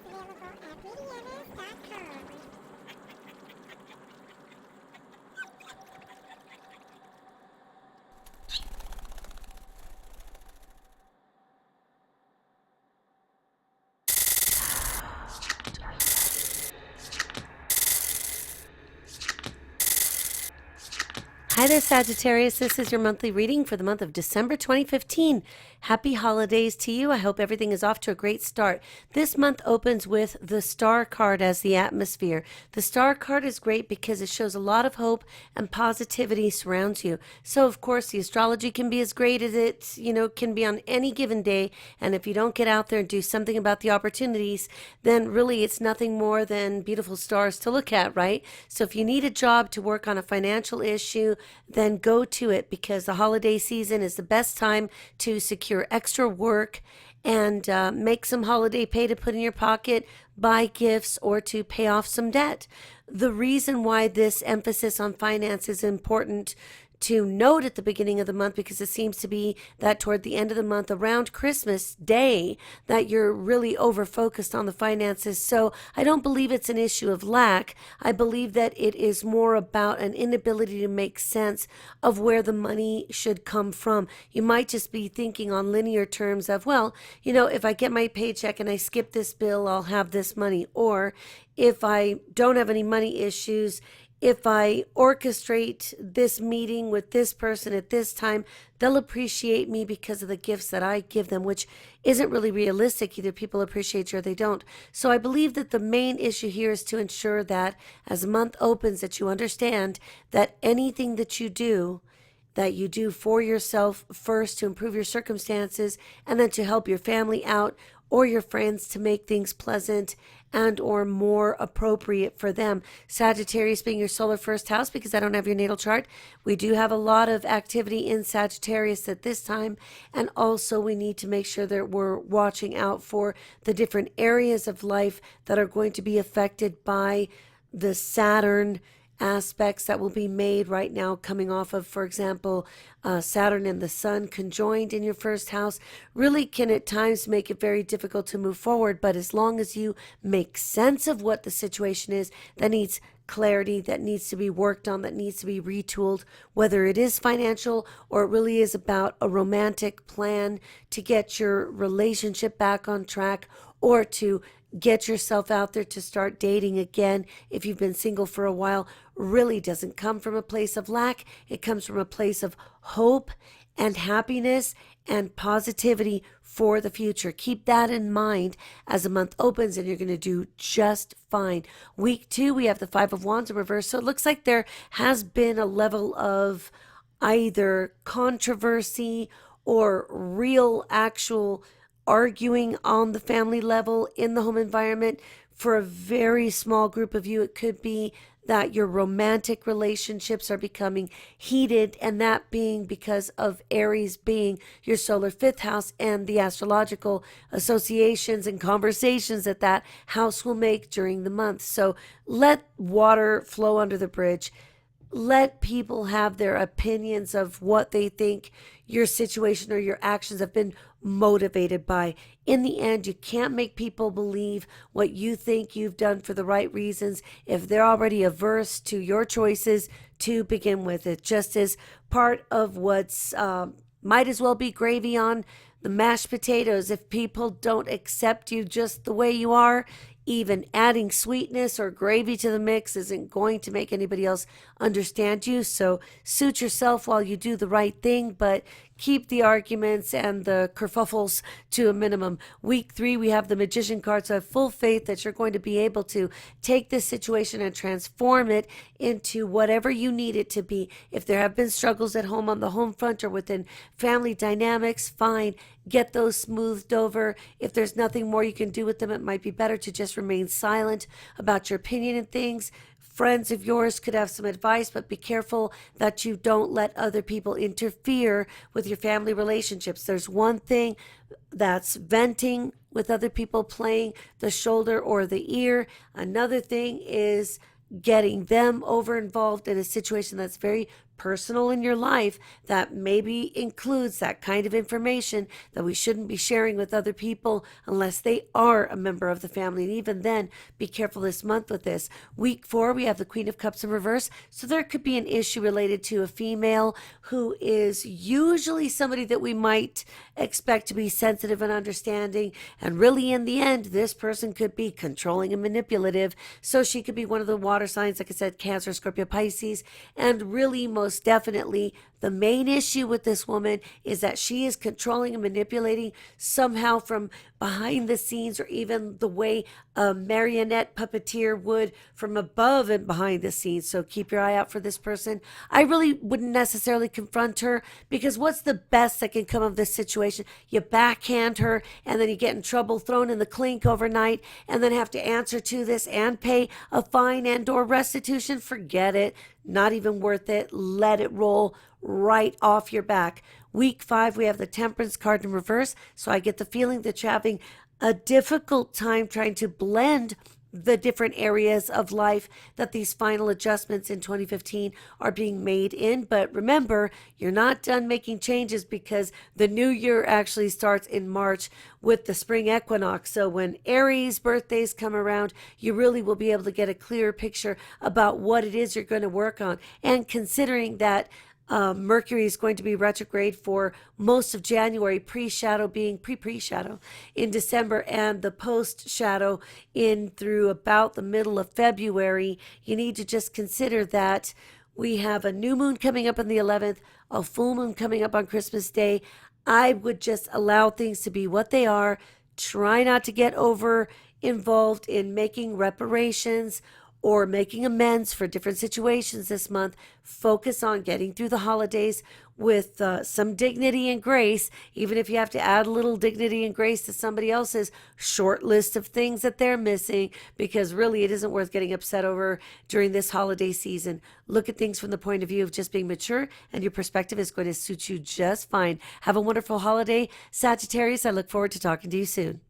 available at RitaYanez.com. Hi there, Sagittarius. This is your monthly reading for the month of December 2015. Happy holidays to you. I hope everything is off to a great start. This month opens with the Star card as the atmosphere. The Star card is great because it shows a lot of hope and positivity surrounds you. So, of course, the astrology can be as great as it, can be on any given day. And if you don't get out there and do something about the opportunities, then really it's nothing more than beautiful stars to look at, right? So if you need a job to work on a financial issue, then go to it because the holiday season is the best time to secure extra work and make some holiday pay to put in your pocket, buy gifts, or to pay off some debt. The reason why this emphasis on finance is important to note at the beginning of the month, because it seems to be that toward the end of the month around Christmas Day that you're really over focused on the finances. So I don't believe it's an issue of lack. I believe that it is more about an inability to make sense of where the money should come from. You might just be thinking on linear terms of, well, if I get my paycheck and I skip this bill, I'll have this money. Or if I don't have any money issues, if I orchestrate this meeting with this person at this time, they'll appreciate me because of the gifts that I give them, which isn't really realistic. Either people appreciate you or they don't. So I believe that the main issue here is to ensure that as the month opens, that you understand that anything that you do for yourself first to improve your circumstances and then to help your family out or your friends to make things pleasant and or more appropriate for them. Sagittarius being your solar first house, because I don't have your natal chart, we do have a lot of activity in Sagittarius at this time, and also we need to make sure that we're watching out for the different areas of life that are going to be affected by the Saturn aspects that will be made right now coming off of, for example, Saturn and the Sun conjoined in your first house really can at times make it very difficult to move forward. But as long as you make sense of what the situation is that needs clarity, that needs to be worked on, that needs to be retooled, whether it is financial or it really is about a romantic plan to get your relationship back on track or to get yourself out there to start dating again if you've been single for a while, really doesn't come from a place of lack. It comes from a place of hope and happiness and positivity for the future. Keep that in mind as the month opens, and you're going to do just fine. Week 2, we have the Five of Wands in reverse. So it looks like there has been a level of either controversy or real actual arguing on the family level in the home environment. For a very small group of you, it could be that your romantic relationships are becoming heated, and that being because of Aries being your solar fifth house and the astrological associations and conversations that that house will make during the month. So let water flow under the bridge. Let people have their opinions of what they think your situation or your actions have been motivated by. In the end, you can't make people believe what you think you've done for the right reasons if they're already averse to your choices to begin with. It just is part of what's might as well be gravy on the mashed potatoes. If people don't accept you just the way you are, even adding sweetness or gravy to the mix isn't going to make anybody else understand you. So suit yourself while you do the right thing, but keep the arguments and the kerfuffles to a minimum. Week 3, we have the Magician card, so I have full faith that you're going to be able to take this situation and transform it into whatever you need it to be. If there have been struggles at home on the home front or within family dynamics, fine. Get those smoothed over. If there's nothing more you can do with them, it might be better to just remain silent about your opinion and things. Friends of yours could have some advice, but be careful that you don't let other people interfere with your family relationships. There's one thing that's venting with other people, playing the shoulder or the ear. Another thing is getting them over involved in a situation that's very personal in your life that maybe includes that kind of information that we shouldn't be sharing with other people unless they are a member of the family. And even then, be careful this month with this. Week 4, we have the Queen of Cups in reverse. So there could be an issue related to a female who is usually somebody that we might expect to be sensitive and understanding. And really, in the end, this person could be controlling and manipulative. So she could be one of the water signs, like I said, Cancer, Scorpio, Pisces. And really, most definitely, the main issue with this woman is that she is controlling and manipulating somehow from behind the scenes, or even the way a marionette puppeteer would from above and behind the scenes. So keep your eye out for this person. I really wouldn't necessarily confront her, because what's the best that can come of this situation? You backhand her, and then you get in trouble, thrown in the clink overnight, and then have to answer to this and pay a fine and or restitution. Forget it. Not even worth it. Let it roll right off your back. Week 5, we have the Temperance card in reverse. So I get the feeling that you're having a difficult time trying to blend the different areas of life that these final adjustments in 2015 are being made in. But remember, you're not done making changes, because the new year actually starts in March with the spring equinox. So when Aries birthdays come around, you really will be able to get a clearer picture about what it is you're going to work on. And considering that Mercury is going to be retrograde for most of January, pre-shadow being pre-shadow in December, and the post-shadow in through about the middle of February. You need to just consider that we have a new moon coming up on the 11th, a full moon coming up on Christmas Day. I would just allow things to be what they are. Try not to get over involved in making reparations or making amends for different situations this month. Focus on getting through the holidays with some dignity and grace, even if you have to add a little dignity and grace to somebody else's short list of things that they're missing, because really it isn't worth getting upset over during this holiday season. Look at things from the point of view of just being mature, and your perspective is going to suit you just fine. Have a wonderful holiday, Sagittarius. I look forward to talking to you soon.